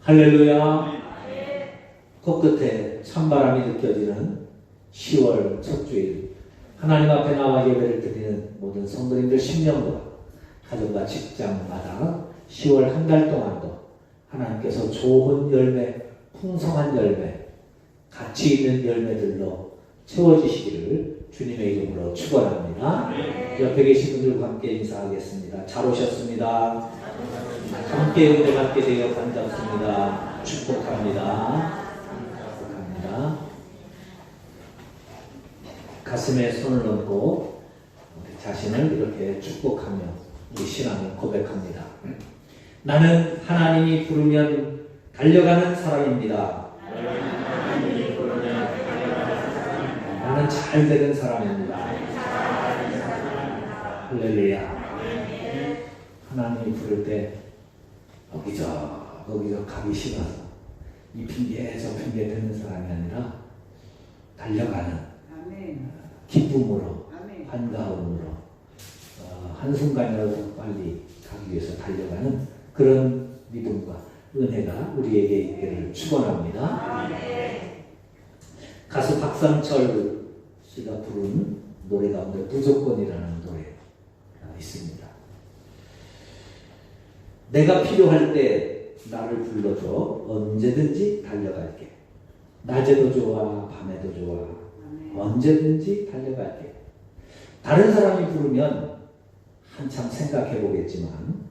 할렐루야. 코끝에 찬바람이 느껴지는 10월 첫 주일, 하나님 앞에 나와 예배를 드리는 모든 성도님들 심령과 가정과 직장마다 10월 한 달 동안도 하나님께서 좋은 열매, 풍성한 열매, 가치 있는 열매들로 채워주시기를 주님의 이름으로 축원합니다. 옆에 계신 분들과 함께 인사하겠습니다. 잘 오셨습니다. 함께 은혜 받게 되어 반갑습니다. 축복합니다. 축복합니다. 가슴에 손을 얹고 우리 자신을 이렇게 축복하며 우리 신앙을 고백합니다. 나는 하나님이 부르면 달려가는 사람입니다. 나는 잘 되는 사람입니다. 할렐루야. 하나님이 부를 때 거기저 가기 싫어서 이 핑계 저 핑계 되는 사람이 아니라 달려가는 기쁨으로 반가움으로 한순간이라도 빨리 가기 위해서 달려가는 그런 믿음과 은혜가 우리에게 있기를 축원합니다. 가수 박상철 씨가 부른 노래 가운데 무조건이라는 노래가 있습니다. 내가 필요할 때 나를 불러줘. 언제든지 달려갈게. 낮에도 좋아, 밤에도 좋아. 언제든지 달려갈게. 다른 사람이 부르면 한참 생각해 보겠지만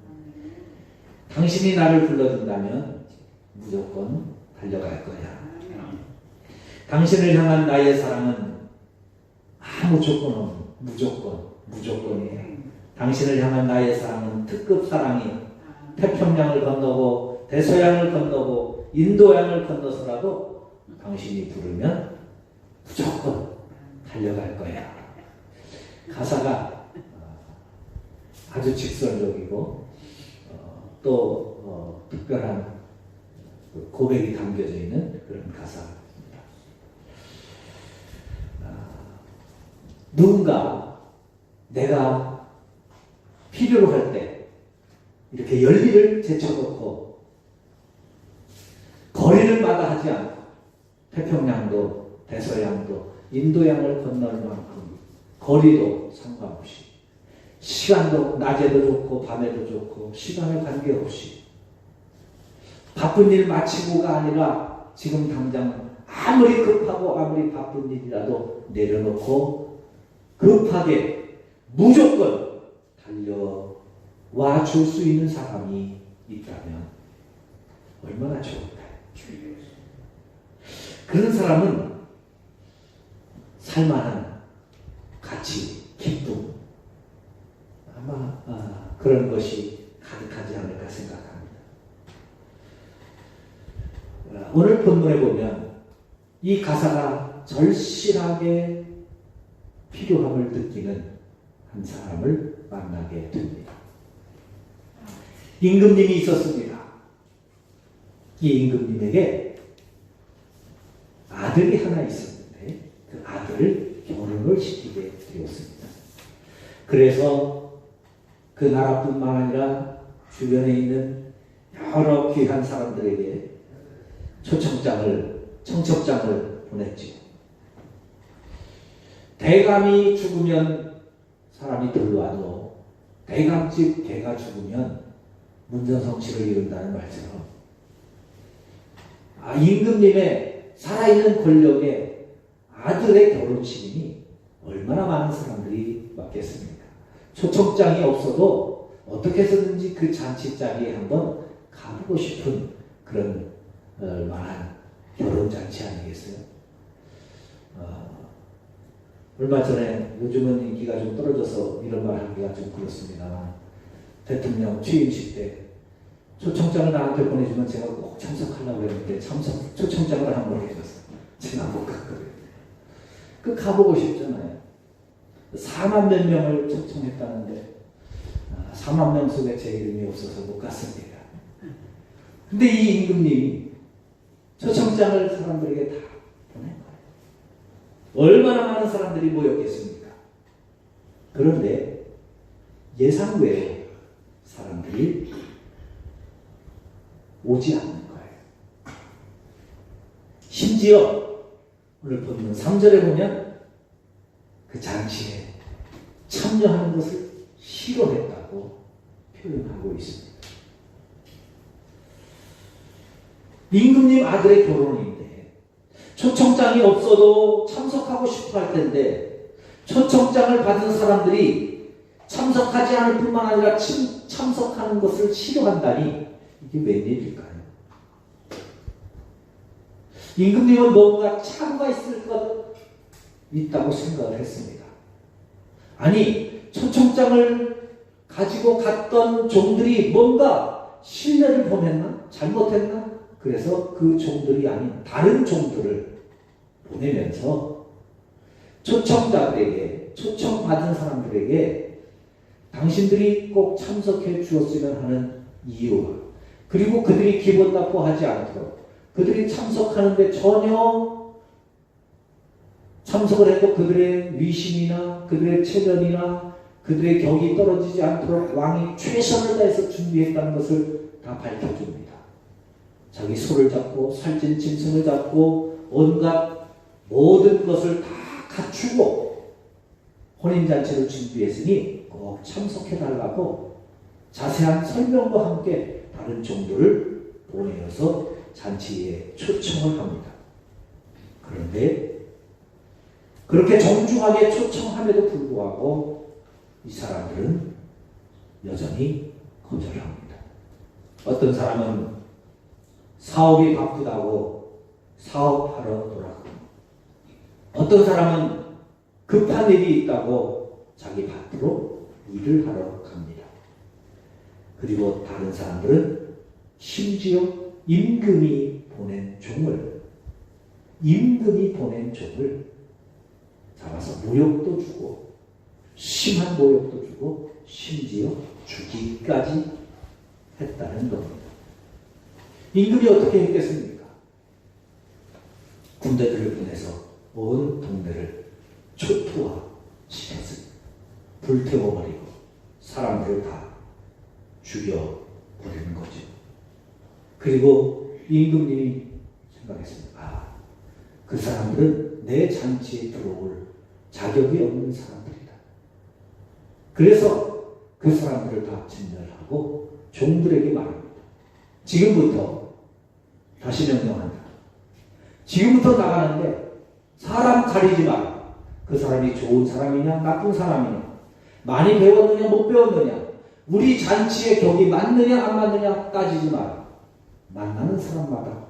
당신이 나를 불러준다면 무조건 달려갈 거야. 당신을 향한 나의 사랑은 아무 조건 없는 무조건이에요. 당신을 향한 나의 사랑은 특급 사랑이에요. 태평양을 건너고 대서양을 건너고 인도양을 건너서라도 당신이 부르면 무조건 달려갈 거야. 가사가 아주 직설적이고 또 특별한 고백이 담겨져 있는 그런 가사입니다. 누군가 내가 필요로 할 때 이렇게 열기를 제쳐놓고 거리를 마다하지 않고 태평양도 대서양도 인도양을 건널 만큼 거리도 상관없이 시간도 낮에도 좋고 밤에도 좋고 시간에 관계없이 바쁜 일 마치고가 아니라 지금 당장 아무리 급하고 아무리 바쁜 일이라도 내려놓고 급하게 무조건 달려와 줄 수 있는 사람이 있다면 얼마나 좋을까요? 그런 사람은 살만한 가치, 기쁨 아마 그런 것이 가득하지 않을까 생각합니다. 오늘 본문에 보면 이 가사가 절실하게 필요함을 느끼는 한 사람을 만나게 됩니다. 임금님이 있었습니다. 이 임금님에게 아들이 하나 있었는데 그 아들을 결혼을 시키게 되었습니다. 그래서 그 나라뿐만 아니라 주변에 있는 여러 귀한 사람들에게 청첩장을 보냈죠. 대감이 죽으면 사람이 들러와도 대감집 개가 죽으면 문전성시를 이룬다는 말처럼 임금님의 살아있는 권력의 아들의 결혼식이니 얼마나 많은 사람들이 왔겠습니까? 초청장이 없어도 어떻게 해서든지 그 잔치 자리에 한번 가보고 싶은 그런 만한 결혼잔치 아니겠어요? 얼마 전에 요즘은 인기가 좀 떨어져서 이런 말 하기가 좀 그렇습니다만 대통령 취임식 때 초청장을 나한테 보내주면 제가 꼭 참석하려고 했는데 초청장을 안 보내줬어요. 제가 못 갔거든요. 그 가보고 싶잖아요. 4만 몇 명을 초청했다는데 4만 명 속에 제 이름이 없어서 못 갔습니다. 근데 이 임금님이 초청장을 사람들에게 다 보낸 거예요. 얼마나 많은 사람들이 모였겠습니까? 그런데 예상 외에 사람들이 오지 않는 거예요. 심지어 오늘 본문 3절에 보면 그 잔치에 참여하는 것을 싫어했다고 표현하고 있습니다. 임금님 아들의 결혼인데 초청장이 없어도 참석하고 싶어 할 텐데 초청장을 받은 사람들이 참석하지 않을 뿐만 아니라 참석하는 것을 싫어한다니 이게 웬일일까요? 임금님은 뭔가 착오가 있을 것 있다고 생각을 했습니다. 아니, 초청장을 가지고 갔던 종들이 뭔가 신뢰를 범했나? 잘못했나? 그래서 그 종들이 아닌 다른 종들을 보내면서 초청자들에게, 초청받은 사람들에게 당신들이 꼭 참석해 주었으면 하는 이유와 그리고 그들이 기분 나빠하지 않도록 그들이 참석하는데 전혀 참석을 해도 그들의 위신이나 그들의 체면이나 그들의 격이 떨어지지 않도록 왕이 최선을 다해서 준비했다는 것을 다 밝혀줍니다. 자기 소를 잡고 살찐 짐승을 잡고 온갖 모든 것을 다 갖추고 혼인잔치를 준비했으니 꼭 참석해달라고 자세한 설명과 함께 다른 종들을 보내어서 잔치에 초청을 합니다. 그런데 그렇게 정중하게 초청함에도 불구하고 이 사람들은 여전히 거절을 합니다. 어떤 사람은 사업이 바쁘다고 사업하러 돌아가고 어떤 사람은 급한 일이 있다고 자기 밭으로 일을 하러 갑니다. 그리고 다른 사람들은 심지어 임금이 보낸 종을 잡아서 모욕도 주고 심한 모욕도 주고 심지어 죽이기까지 했다는 겁니다. 임금이 어떻게 했겠습니까? 군대들을 보내서 온 동네를 초토화시켰습니다. 불태워버리고 사람들을 다 죽여버리는 거죠. 그리고 임금님이 생각했습니다. 그 사람들은 내 잔치에 들어올 자격이 없는 사람들이다. 그래서 그 사람들을 다 진멸하고 종들에게 말합니다. 지금부터 다시 명령한다. 지금부터 나가는데 사람 가리지 마라. 그 사람이 좋은 사람이냐 나쁜 사람이냐 많이 배웠느냐 못 배웠느냐 우리 잔치의 격이 맞느냐 안 맞느냐 따지지 마라. 만나는 사람마다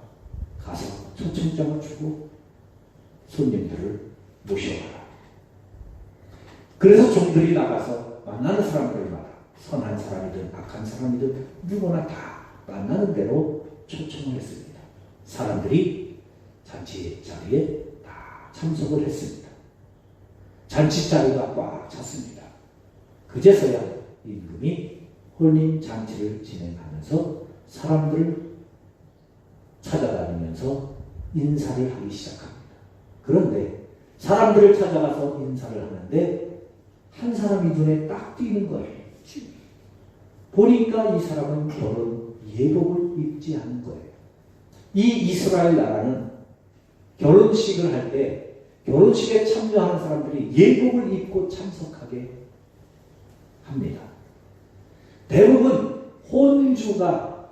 가서 초청장을 주고 손님들을 모셔와라. 그래서 종들이 나가서 만나는 사람들마다 선한 사람이든 악한 사람이든 누구나 다 만나는 대로 초청을 했습니다. 사람들이 잔치 자리에 다 참석을 했습니다. 잔치 자리가 꽉 찼습니다. 그제서야 임금이 혼인 잔치를 진행하면서 사람들을 찾아다니면서 인사를 하기 시작합니다. 그런데 사람들을 찾아가서 인사를 하는데 한 사람이 눈에 딱 띄는 거예요. 보니까 이 사람은 결혼 예복을 입지 않은 거예요. 이 이스라엘 나라는 결혼식을 할 때 결혼식에 참여하는 사람들이 예복을 입고 참석하게 합니다. 대부분 혼주가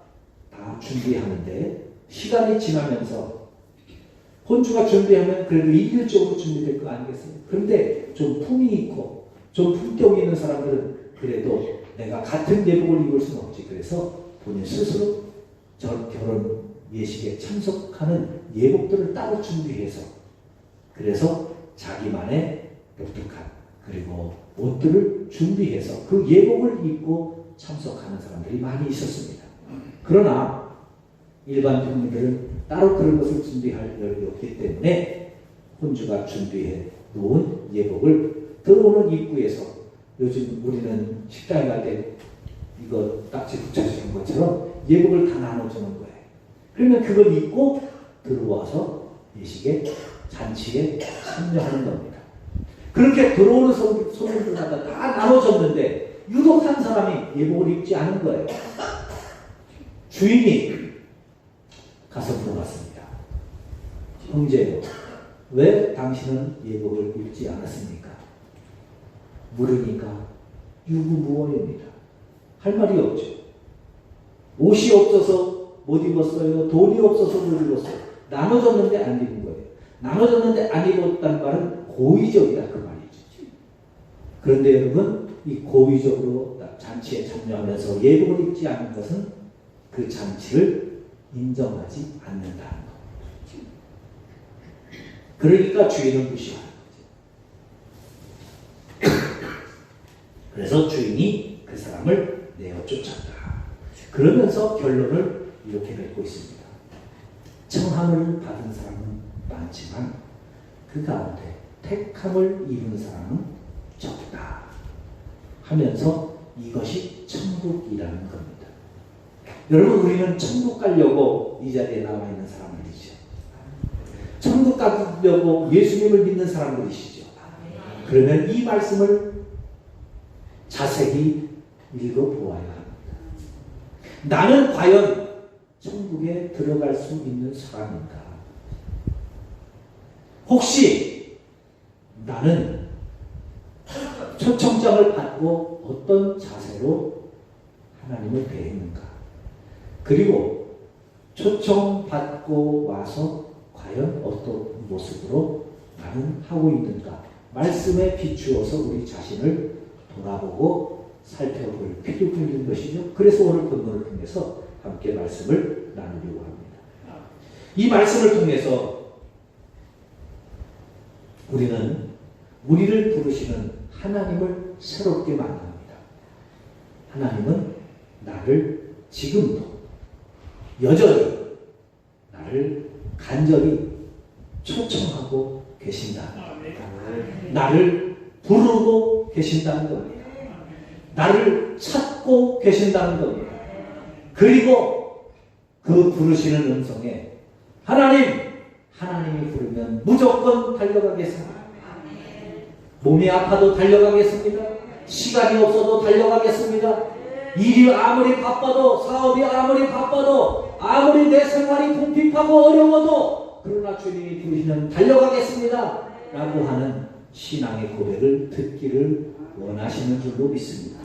다 준비하는데 시간이 지나면서 혼주가 준비하면 그래도 이질적으로 준비될 거 아니겠어요? 그런데 좀 품이 있고 좀 품격이 있는 사람들은 그래도 내가 같은 예복을 입을 수는 없지. 그래서 본인 스스로 저 결혼 예식에 참석하는 예복들을 따로 준비해서 그래서 자기만의 독특한 그리고 옷들을 준비해서 그 예복을 입고 참석하는 사람들이 많이 있었습니다. 그러나 일반 국민들은 따로 그런 것을 준비할 여력이 없기 때문에 혼주가 준비해 놓은 예복을 들어오는 입구에서 요즘 우리는 식당에 갈 때 이거 딱지 붙여주는 것처럼 예복을 다 나눠주는 거예요. 그러면 그걸 입고 들어와서 예식에 잔치에 참여하는 겁니다. 그렇게 들어오는 손님들마다 다 나눠줬는데 유독 한 사람이 예복을 입지 않은 거예요. 주인이 가서 물어봤습니다. 형제요, 왜 당신은 예복을 입지 않았습니까? 물으니까 유구무원입니다. 할 말이 없죠. 옷이 없어서 못 입었어요. 돈이 없어서 못 입었어요. 나눠줬는데 안 입은 거예요. 나눠줬는데 안 입었다는 말은 고의적이다 그 말이죠. 그런데 여러분, 이 고의적으로 잔치에 참여하면서 예복을 입지 않는 것은 그 잔치를 인정하지 않는다는 거죠. 그러니까 주인은 무시하는 거죠. 그래서 주인이 그 사람을 내어 쫓았다. 그러면서 결론을 이렇게 맺고 있습니다. 청함을 받은 사람은 많지만 그 가운데 택함을 입은 사람은 적다 하면서 이것이 천국이라는 겁니다. 여러분, 우리는 천국 가려고 이 자리에 나와 있는 사람들이죠. 천국 가려고 예수님을 믿는 사람들이시죠. 그러면 이 말씀을 자세히 읽어보아야 합니다. 나는 과연 천국에 들어갈 수 있는 사람인가? 혹시 나는 초청장을 받고 어떤 자세로 하나님을 대했는가? 그리고 초청받고 와서 과연 어떤 모습으로 나는 하고 있는가? 말씀에 비추어서 우리 자신을 돌아보고 살펴볼 필요가 있는 것이죠. 그래서 오늘 본문을 통해서 함께 말씀을 나누려고 합니다. 이 말씀을 통해서 우리는 우리를 부르시는 하나님을 새롭게 만납니다. 하나님은 나를 지금도 여전히 나를 간절히 초청하고 계신다는 겁니다. 나를 부르고 계신다는 겁니다. 나를 찾고 계신다는 겁니다. 그리고 그 부르시는 음성에 하나님이 부르면 무조건 달려가겠습니다. 몸이 아파도 달려가겠습니다. 시간이 없어도 달려가겠습니다. 일이 아무리 바빠도, 사업이 아무리 바빠도, 아무리 내 생활이 궁핍하고 어려워도 그러나 주님이 부르시면 달려가겠습니다 라고 하는 신앙의 고백을 듣기를 원하시는 줄로 믿습니다.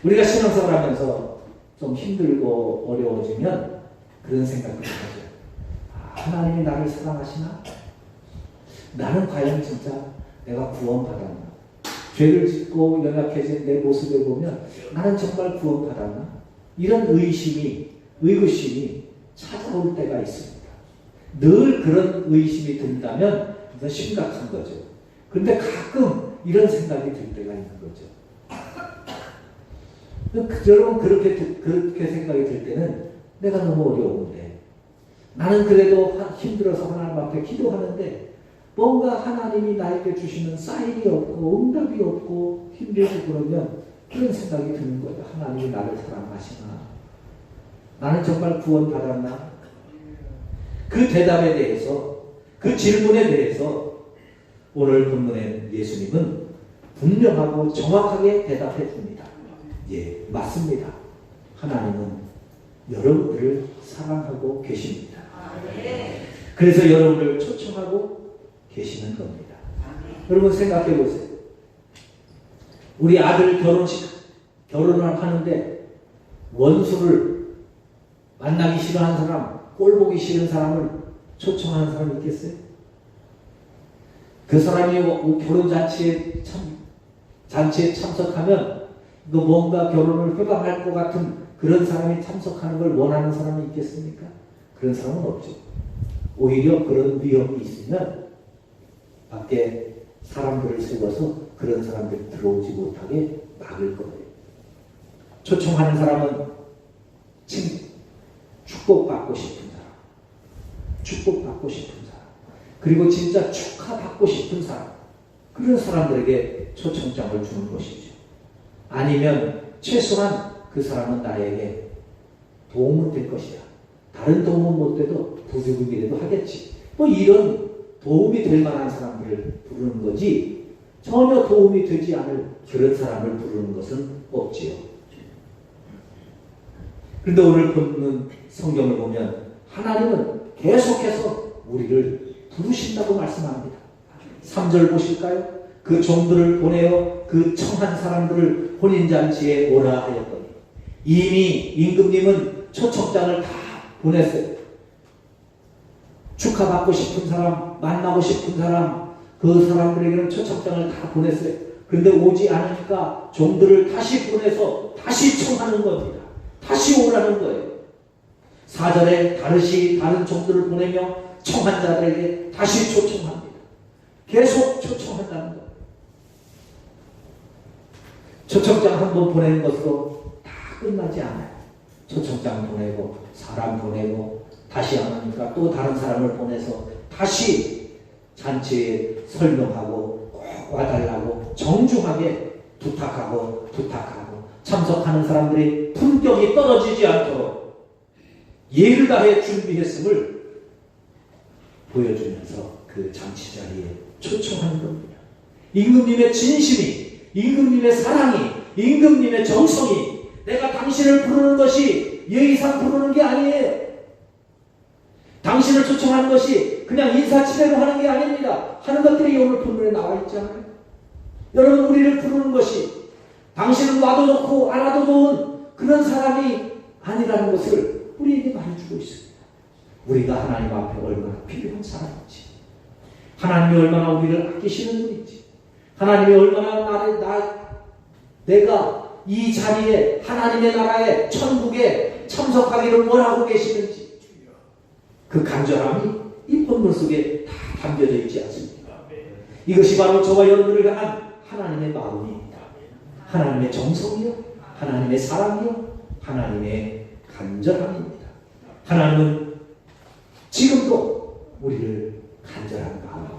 우리가 신앙생활 하면서 좀 힘들고 어려워지면 그런 생각을 하죠. 하나님이 나를 사랑하시나? 나는 과연 진짜 내가 구원받았나? 죄를 짓고 연약해진 내 모습을 보면 나는 정말 구원받았나? 이런 의구심이 찾아올 때가 있습니다. 늘 그런 의심이 든다면 이건 심각한 거죠. 그런데 가끔 이런 생각이 들 때가 있는 거죠. 여러분, 그렇게 생각이 들 때는 내가 너무 어려운데, 나는 그래도 힘들어서 하나님 앞에 기도하는데 뭔가 하나님이 나에게 주시는 사인이 없고 응답이 없고 힘들고 그러면 그런 생각이 드는 거예요. 하나님이 나를 사랑하시나? 나는 정말 구원받았나? 그 대답에 대해서, 그 질문에 대해서 오늘 본문에 예수님은 분명하고 정확하게 대답해 줍니다. 예, 맞습니다. 하나님은 여러분들을 사랑하고 계십니다. 그래서 여러분을 초청하고 계시는 겁니다. 여러분 생각해 보세요. 우리 아들 결혼을 하는데 원수를 만나기 싫어하는 사람, 꼴 보기 싫은 사람을 초청하는 사람이 있겠어요? 그 사람이 결혼잔치에 참석하면 뭔가 결혼을 회방할 것 같은 그런 사람이 참석하는 걸 원하는 사람이 있겠습니까? 그런 사람은 없죠. 오히려 그런 위험이 있으면 밖에 사람들을 세워서 그런 사람들이 들어오지 못하게 막을 거예요. 초청하는 사람은 축복받고 싶은 사람, 축복받고 싶은 사람, 그리고 진짜 축하받고 싶은 사람, 그런 사람들에게 초청장을 주는 것이죠. 아니면 최소한 그 사람은 나에게 도움은 될 것이야. 다른 도움은 못 돼도 부족이라도 하겠지. 뭐 이런 도움이 될 만한 사람들을 부르는 거지, 전혀 도움이 되지 않을 그런 사람을 부르는 것은 없지요. 그런데 오늘 보는 성경을 보면 하나님은 계속해서 우리를 부르신다고 말씀합니다. 3절 보실까요? 그 종들을 보내어 그 청한 사람들을 혼인잔치에 오라 하였더니, 이미 임금님은 초청장을 다 보냈어요. 축하받고 싶은 사람, 만나고 싶은 사람, 그 사람들에게는 초청장을 다 보냈어요. 그런데 오지 않으니까 종들을 다시 보내서 다시 청하는 겁니다. 다시 오라는 거예요. 4절에 다른 종들을 보내며 청한 자들에게 다시 초청합니다. 계속 초청한다는 거예요. 초청장 한 번 보내는 것으로 다 끝나지 않아요. 초청장 보내고 사람 보내고 다시 안 하니까 또 다른 사람을 보내서 다시 잔치에 설명하고 꼭 와달라고 정중하게 부탁하고 참석하는 사람들이 품격이 떨어지지 않도록 예를 다해 준비했음을 보여주면서 그 잔치 자리에 초청하는 겁니다. 임금님의 진심이, 임금님의 사랑이, 임금님의 정성이 내가 당신을 부르는 것이 예의상 부르는 게 아니에요. 당신을 초청하는 것이 그냥 인사치레로 하는 게 아닙니다. 하는 것들이 오늘 본문에 나와 있잖아요. 여러분, 우리를 부르는 것이 당신은 와도 좋고 안 와도 좋은 그런 사람이 아니라는 것을 우리에게 말해주고 있습니다. 우리가 하나님 앞에 얼마나 필요한 사람인지, 하나님이 얼마나 우리를 아끼시는 분인지, 하나님이 얼마나 내가 이 자리에 하나님의 나라에 천국에 참석하기를 원하고 계시는지, 그 간절함이 이 본문 속에 다 담겨져 있지 않습니까? 이것이 바로 저와 여러분을 향한 하나님의 마음입니다. 하나님의 정성이요, 하나님의 사랑이요, 하나님의 간절함입니다. 하나님은 지금도 우리를 간절한 마음으로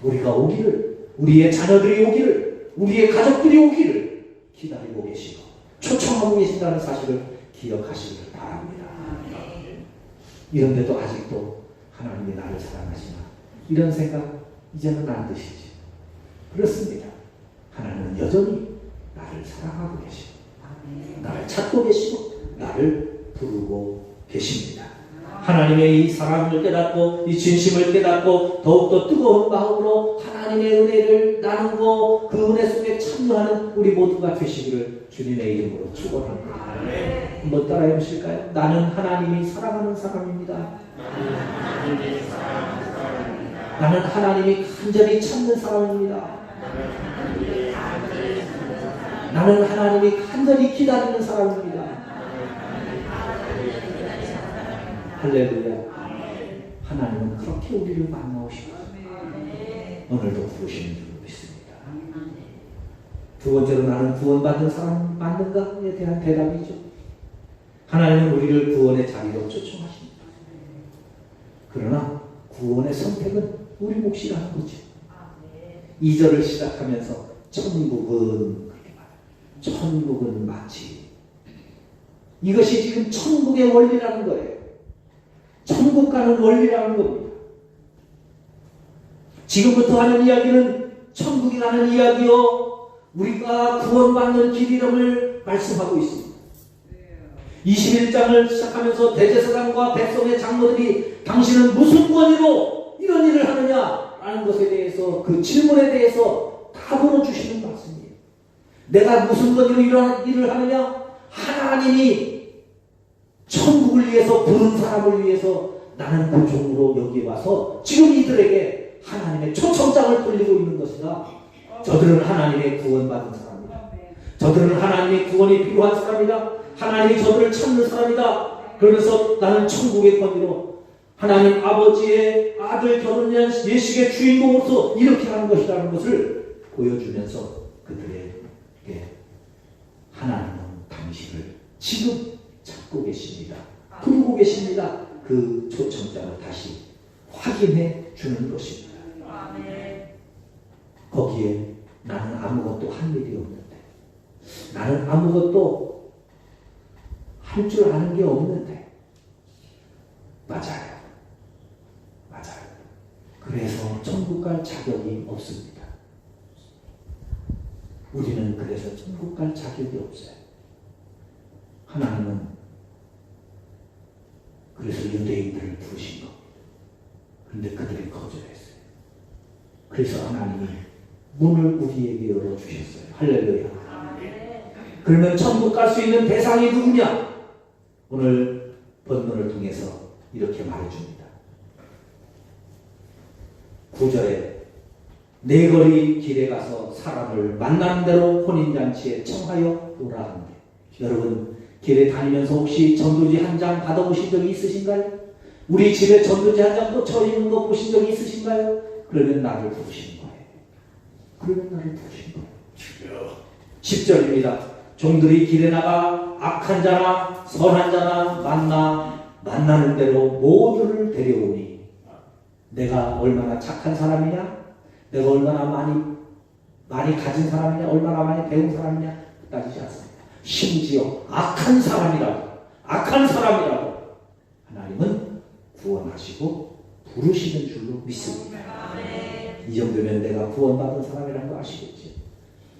우리가 오기를, 우리의 자녀들이 오기를, 우리의 가족들이 오기를 기다리고 계시고 초청하고 계신다는 사실을 기억하시기를 바랍니다. 이런데도 아직도 하나님이 나를 사랑하시나, 이런 생각 이제는 안 드시지? 그렇습니다. 하나님은 여전히 나를 사랑하고 계시고 나를 찾고 계시고 나를 부르고 계십니다. 하나님의 이 사랑을 깨닫고 이 진심을 깨닫고 더욱더 뜨거운 마음으로 하나님의 은혜를 나누고 그 은혜 속에 참여하는 우리 모두가 되시기를 주님의 이름으로 축원합니다. 한번 따라해 보실까요? 나는 하나님이 사랑하는 사람입니다. 나는 하나님이 간절히 찾는 사람입니다. 나는 하나님이 간절히 기다리는 사람입니다. 할렐루야. 하나님은 그렇게 우리를 만나오시고 오늘도 부르시는 줄 믿습니다. 두 번째로, 나는 구원받는 사람 맞는가에 대한 대답이죠. 하나님은 우리를 구원의 자리로 초청하십니다. 그러나 구원의 선택은 우리 몫이라는 거죠. 2절을 시작하면서 천국은, 그렇게 말해요. 천국은 마치, 이것이 지금 천국의 원리라는 거예요. 천국 가는 원리라는 겁니다. 지금부터 하는 이야기는 천국이 가는 이야기요, 우리가 구원받는 길이름을 말씀하고 있습니다. 21장을 시작하면서 대제사장과 백성의 장로들이 당신은 무슨 권위로 이런 일을 하느냐라는 것에 대해서, 그 질문에 대해서 답으로 주시는 말씀이에요. 내가 무슨 권위로 이런 일을 하느냐? 하나님이 천국을 위해서 부른 사람을 위해서 나는 그 종으로 여기 와서 지금 이들에게 하나님의 초청장을 돌리고 있는 것이다. 저들은 하나님의 구원받은 사람이다. 저들은 하나님의 구원이 필요한 사람이다. 하나님이 저들을 찾는 사람이다. 그러면서 나는 천국의 권위로 하나님 아버지의 아들 결혼한 예식의 주인공으로서 이렇게 하는 것이라는 것을 보여주면서 그들에게 하나님은 당신을 지금 찾고 계십니다. 부르고 계십니다. 그 초청장을 다시 확인해 주는 것입니다. 거기에 나는 아무것도 할 일이 없는데, 나는 아무것도 할 줄 아는 게 없는데, 맞아요. 그래서 천국 갈 자격이 없습니다. 우리는 그래서 천국 갈 자격이 없어요. 하나님은 그래서 유대인들을 부르신 겁니다. 그런데 그들이 거절했어요. 그래서 하나님이 문을 우리에게 열어주셨어요. 할렐루야. 그러면 천국 갈 수 있는 대상이 누구냐? 오늘 본문을 통해서 이렇게 말해줍니다. 9절에 네 거리 길에 가서 사람을 만나는 대로 혼인잔치에 청하여 오라 한대. 여러분 길에 다니면서 혹시 전도지 한 장 받아보신 적이 있으신가요? 우리 집에 전도지 한 장 꽂혀 있는 거 보신 적이 있으신가요? 그러면 나를 부르시는 거예요. 그러면 나를 부르시는 거예요. 10절입니다. 종들이 길에 나가 악한 자나 선한 자나 만나는 대로 모두를 데려오니 내가 얼마나 착한 사람이냐, 내가 얼마나 많이 가진 사람이냐, 얼마나 많이 배운 사람이냐 따지지 않습니다. 심지어 악한 사람이라도 하나님은 구원하시고 부르시는 줄로 믿습니다. 이 정도면 내가 구원받은 사람이라는 거 아시겠지?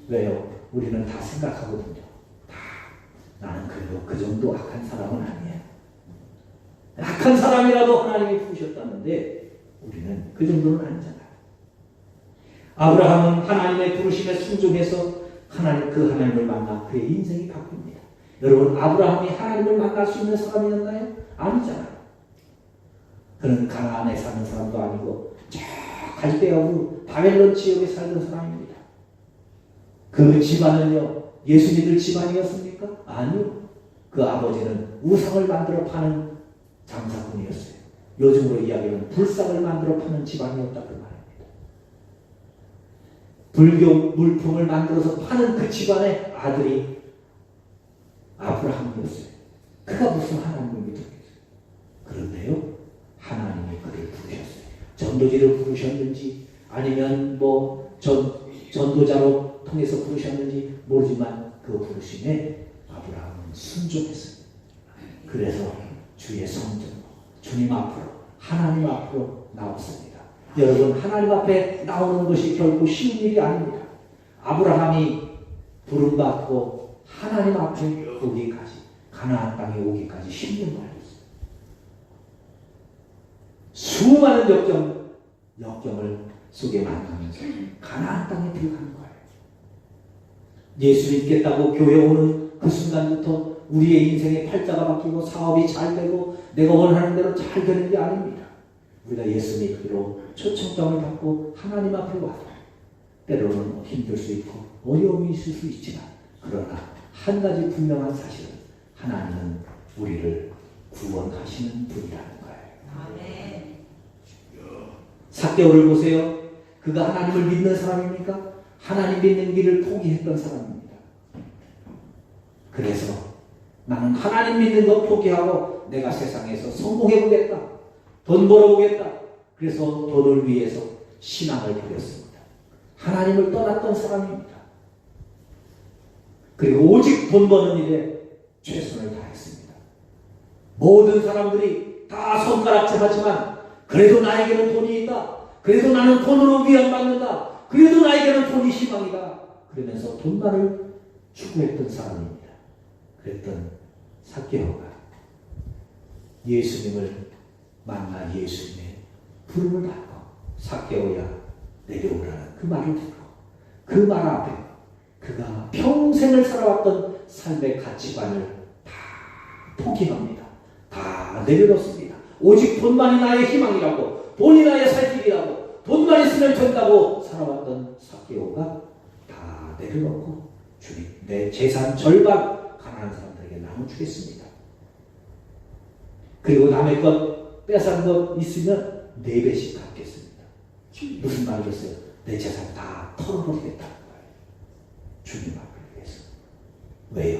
왜요? 우리는 다 생각하거든요. 나는 그래도 그 정도 악한 사람은 아니야. 악한 사람이라도 하나님이 부르셨다는데 우리는 그 정도는 아니잖아요. 아브라함은 하나님의 부르심에 순종해서 하나님을 만나 그의 인생이 바뀝니다. 여러분 아브라함이 하나님을 만날 수 있는 사람이었나요? 아니잖아요. 그는 가나안에 사는 사람도 아니고 저 갈대아우 바벨론 지역에 살던 사람입니다. 그 집안은요 예수 믿을 집안이었습니까? 아니요. 그 아버지는 우상을 만들어 파는 장사꾼이었어요. 요즘으로 이야기하면 불상을 만들어 파는 집안이었다고 말합니다. 불교 물품을 만들어서 파는 그 집안의 아들이 아브라함이었어요. 그가 무슨 하나님을 믿었겠어요? 그런데요 하나님이 그를 부르셨어요. 전도지를 부르셨는지 아니면 전도자로 통해서 부르셨는지 모르지만 그 부르심에 아브라함은 순종했습니다. 그래서 주의 성전, 주님 앞으로, 하나님 앞으로 나왔습니다. 여러분 하나님 앞에 나오는 것이 결코 쉬운 일이 아닙니다. 아브라함이 부름받고 하나님 앞에 오기까지, 가나안 땅에 오기까지 10년 걸렸어요. 수많은 역경을 속에 만나면서 가나안 땅에 들어가는 거예요. 예수 믿겠다고 교회 오는 그 순간부터 우리의 인생의 팔자가 바뀌고 사업이 잘 되고 내가 원하는 대로 잘 되는 게 아닙니다. 우리가 예수 믿기로 초청장을 받고 하나님 앞에 와서 때로는 힘들 수 있고 어려움이 있을 수 있지만 그러나 한 가지 분명한 사실은 하나님은 우리를 구원하시는 분이라는 거예요. 아멘. 삭개오를 보세요. 그가 하나님을 믿는 사람입니까? 하나님 믿는 길을 포기했던 사람입니다. 그래서 나는 하나님 믿는 것 포기하고 내가 세상에서 성공해보겠다. 돈 벌어보겠다. 그래서 돈을 위해서 신앙을 버렸습니다. 하나님을 떠났던 사람입니다. 그리고 오직 돈 버는 일에 최선을 다했습니다. 모든 사람들이 다 손가락질 하지만 그래도 나에게는 돈이 있다. 그래도 나는 돈으로 위안받는다. 그래도 나에게는 돈이 희망이다. 그러면서 돈만을 추구했던 사람입니다. 그랬던 삭개오가 예수님을 만나 예수님의 부름을 받고 삭개오야 내려오라는 그 말을 듣고 그 말 앞에 그가 평생을 살아왔던 삶의 가치관을 다 포기합니다. 다 내려놓습니다. 오직 돈만이 나의 희망이라고, 돈이 나의 살 길이라고, 돈만 있으면 된다고 살아왔던 삭개오가 다 내려놓고 주님, 내 재산 절반 가난한 사람들에게 나눠주겠습니다. 그리고 남의 것 빼앗은 것 있으면 4배씩 갚겠습니다. 무슨 말이겠어요? 내 재산 다 털어버리겠다는 거예요. 주님 앞을 위해서. 왜요?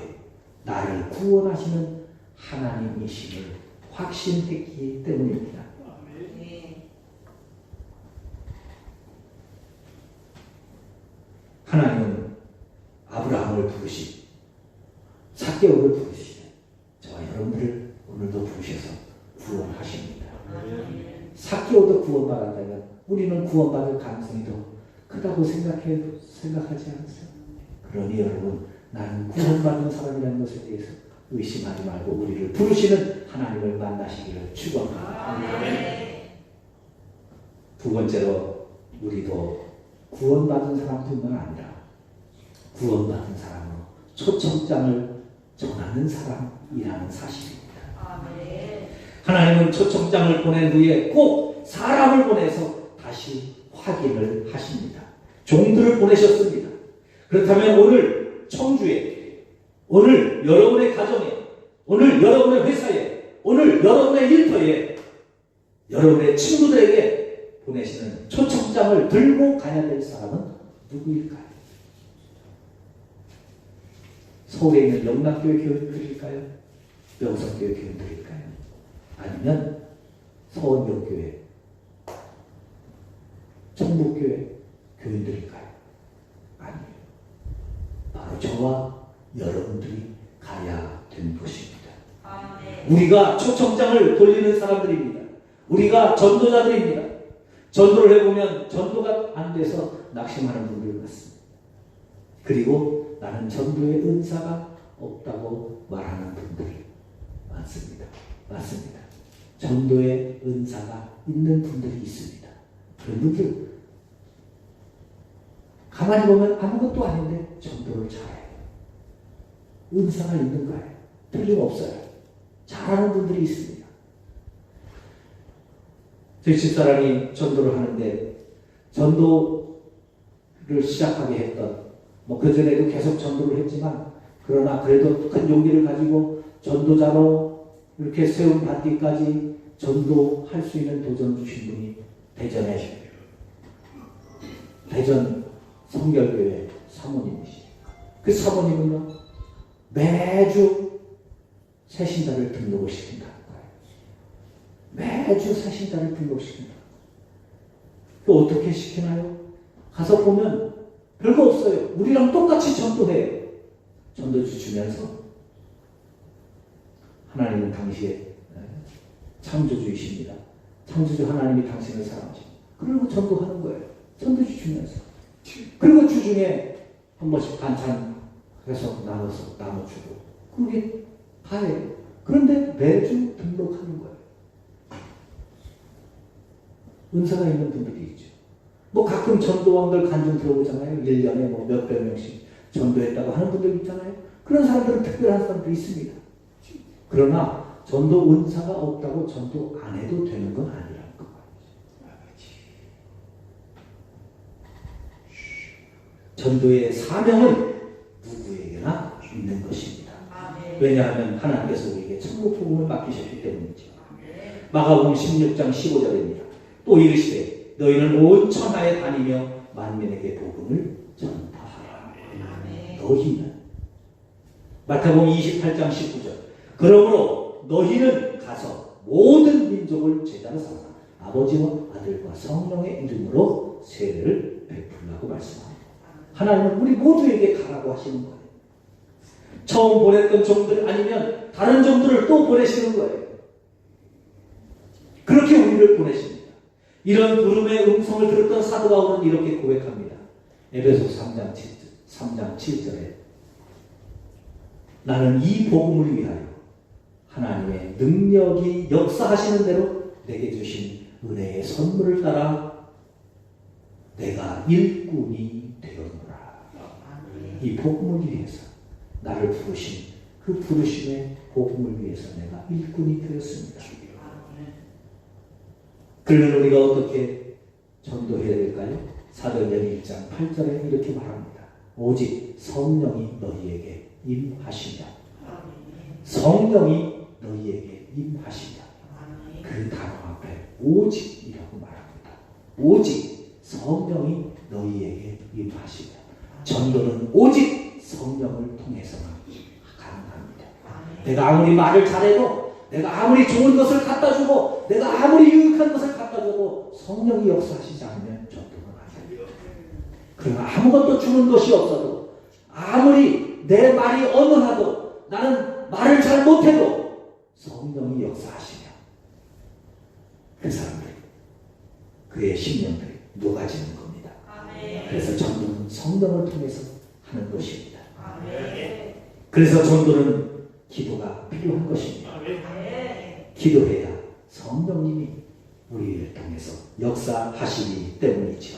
나를 구원하시는 하나님이심을 확신했기 때문입니다. 하나님은 아브라함을 부르시고 삭개오를 부르시고 저와 여러분들을 오늘도 부르셔서 구원하십니다. 삭개오도 구원받았다면 우리는 구원받을 가능성이 더 크다고 생각하지 않으세요? 그러니 여러분, 나는 구원받은 사람이라는 것에 대해서 의심하지 말고 우리를 부르시는 하나님을 만나시기를 축원합니다. 두 번째로 우리도 구원받은 사람뿐만 아니라 구원받은 사람으로 초청장을 전하는 사람이라는 사실입니다. 하나님은 초청장을 보낸 후에 꼭 사람을 보내서 다시 확인을 하십니다. 종들을 보내셨습니다. 그렇다면 오늘 청주에, 오늘 여러분의 가정에, 오늘 여러분의 회사에, 오늘 여러분의 일터에, 여러분의 친구들에게 보내시는 초청장을 들고 가야 될 사람은 누구일까요? 서울에 있는 영락교회 교인들일까요? 명성교회 교인들일까요? 아니면 서원교회, 천북교회 교인들일까요? 아니에요. 바로 저와 여러분들이 가야 되는 것입니다. 우리가 초청장을 돌리는 사람들입니다. 우리가 전도자들입니다. 전도를 해보면 전도가 안 돼서 낙심하는 분들 같습니다. 그리고 나는 전도의 은사가 없다고 말하는 분들이 많습니다. 맞습니다. 전도의 은사가 있는 분들이 있습니다. 그런 분들 가만히 보면 아무것도 아닌데 전도를 잘해요. 은사가 있는 거예요. 틀림없어요. 잘하는 분들이 있습니다. 저희 집사람이 전도를 하는데 전도를 시작하게 했던 그전에도 계속 전도를 했지만 그러나 그래도 큰 용기를 가지고 전도자로 이렇게 세운 받기까지 전도할 수 있는 도전 주신 분이 대전 성결교회 사모님이시죠. 그 사모님은요 매주 새신자를 등록을 시킨다는 거예요. 매주 새신자를 등록시킨다. 그 어떻게 시키나요? 가서 보면 별거 없어요. 우리랑 똑같이 전도해요. 전도주 주면서 하나님은 당시에 창조주이십니다. 창조주 하나님이 당신을 사랑하십니다. 그리고 전도하는 거예요. 전도주 주면서. 그리고 주중에 한 번씩 반찬 해서 나눠서 나눠주고 그게 다예요. 그런데 매주 등록하는 거예요. 은사가 있는 분들이 있죠. 가끔 전도왕들 간증 들어보잖아요. 1년에 몇백 명씩 전도했다고 하는 분들 있잖아요. 그런 사람들은 특별한 사람들이 있습니다. 그러나 전도 은사가 없다고 전도 안 해도 되는 건 아니라는 거 말이죠. 전도의 사명은 누구에게나 있는 것입니다. 왜냐하면 하나님께서 우리에게 천국 복음을 맡기셨기 때문이죠. 마가복음 16장 15절입니다. 또 이르시되 너희는 온 천하에 다니며 만민에게 복음을 전파하라. 너희는 마태복음 28장 19절 그러므로 너희는 가서 모든 민족을 제자로 삼아 아버지와 아들과 성령의 이름으로 세례를 베풀라고 말씀합니다. 하나님은 우리 모두에게 가라고 하시는 거예요. 처음 보냈던 종들 아니면 다른 종들을 또 보내시는 거예요. 그렇게 우리를 보내십니다. 이런 부름의 음성을 들었던 사도 바울은 이렇게 고백합니다. 에베소 3장 7절에 나는 이 복음을 위하여 하나님의 능력이 역사하시는 대로 내게 주신 은혜의 선물을 따라 내가 일꾼이 되었노라. 이 복음을 위해서 나를 부르신 그 부르심의 복음을 위해서 내가 일꾼이 되었습니다. 그러면 우리가 어떻게 전도해야 될까요? 사도행전 1장 8절에 이렇게 말합니다. 오직 성령이 너희에게 임하시냐. 성령이 너희에게 임하시냐. 그 단어 앞에 오직이라고 말합니다. 오직 성령이 너희에게 임하시냐. 전도는 오직 성령을 통해서만 가능합니다. 내가 아무리 말을 잘해도 내가 아무리 좋은 것을 갖다 주고 내가 아무리 유익한 것을 갖다 줘도 성령이 역사하시지 않으면 전도가 안 됩니다. 그러나 아무것도 주는 것이 없어도 아무리 내 말이 언언하도 나는 말을 잘 못해도 성령이 역사하시면 그 사람들이 그의 심령들이 녹아지는 겁니다. 그래서 전도는 성령을 통해서 하는 것입니다. 그래서 전도는 기도가 필요한 것입니다. 기도해야 성령님이 우리를 통해서 역사하시기 때문이죠.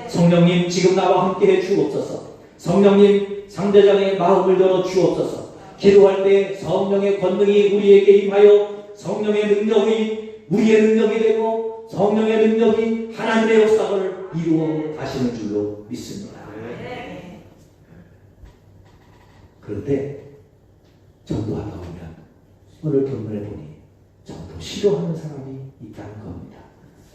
성령님 지금 나와 함께 해 주옵소서. 성령님 상대장의 마음을 열어 주옵소서. 기도할 때 성령의 권능이 우리에게 임하여 성령의 능력이 우리의 능력이 되고 성령의 능력이 하나님의 역사를 이루어 가시는 줄로 믿습니다. 그런데 전도하다 보면 오늘 본문에 보니 전도 싫어하는 사람이 있다는 겁니다.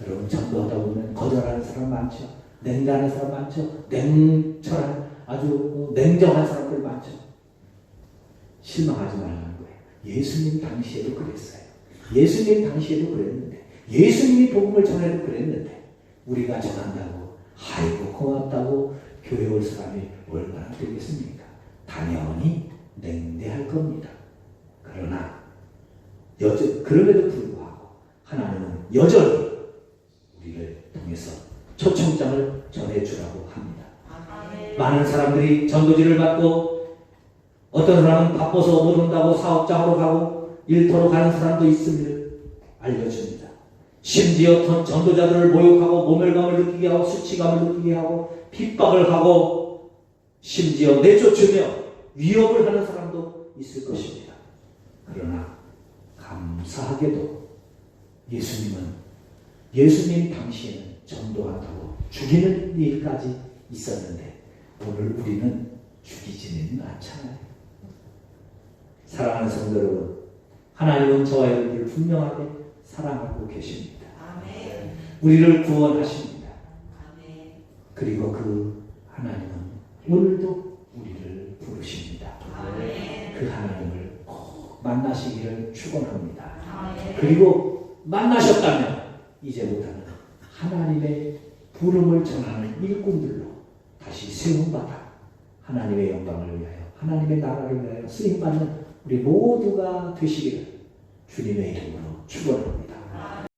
여러분 전도하다 보면 거절하는 사람 많죠. 냉담하는 사람 많죠. 냉철한 아주 냉정한 사람들 많죠. 실망하지 말라는 거예요. 예수님 당시에도 그랬어요. 예수님 당시에도 그랬는데 예수님이 복음을 전해도 그랬는데 우리가 전한다고 아이고 고맙다고 교회 올 사람이 얼마나 되겠습니까? 당연히 냉대할 겁니다. 그러나 그럼에도 불구하고 하나님은 여전히 우리를 통해서 초청장을 전해주라고 합니다. 많은 사람들이 전도지를 받고 어떤 사람은 바빠서 못 온다고 사업장으로 가고 일터로 가는 사람도 있음을 알려줍니다. 심지어 전도자들을 모욕하고 모멸감을 느끼게 하고 수치감을 느끼게 하고 핍박을 하고 심지어 내쫓으며 위협을 하는 사람도 있을 것입니다. 그러나 감사하게도 예수님 당시에는 전도한다고 죽이는 일까지 있었는데 오늘 우리는 죽이지는 않잖아요. 사랑하는 성도 여러분, 하나님은 저와 여러분을 분명하게 사랑하고 계십니다. 우리를 구원하십니다. 그리고 그 하나님은 오늘도 우리를 부르십니다. 그 하나님을 꼭 만나시기를 축원합니다. 그리고 만나셨다면 이제부터는 하나님의 부름을 전하는 일꾼들로 다시 세움받아 하나님의 영광을 위하여 하나님의 나라를 위하여 쓰임받는 우리 모두가 되시기를 주님의 이름으로 축원합니다.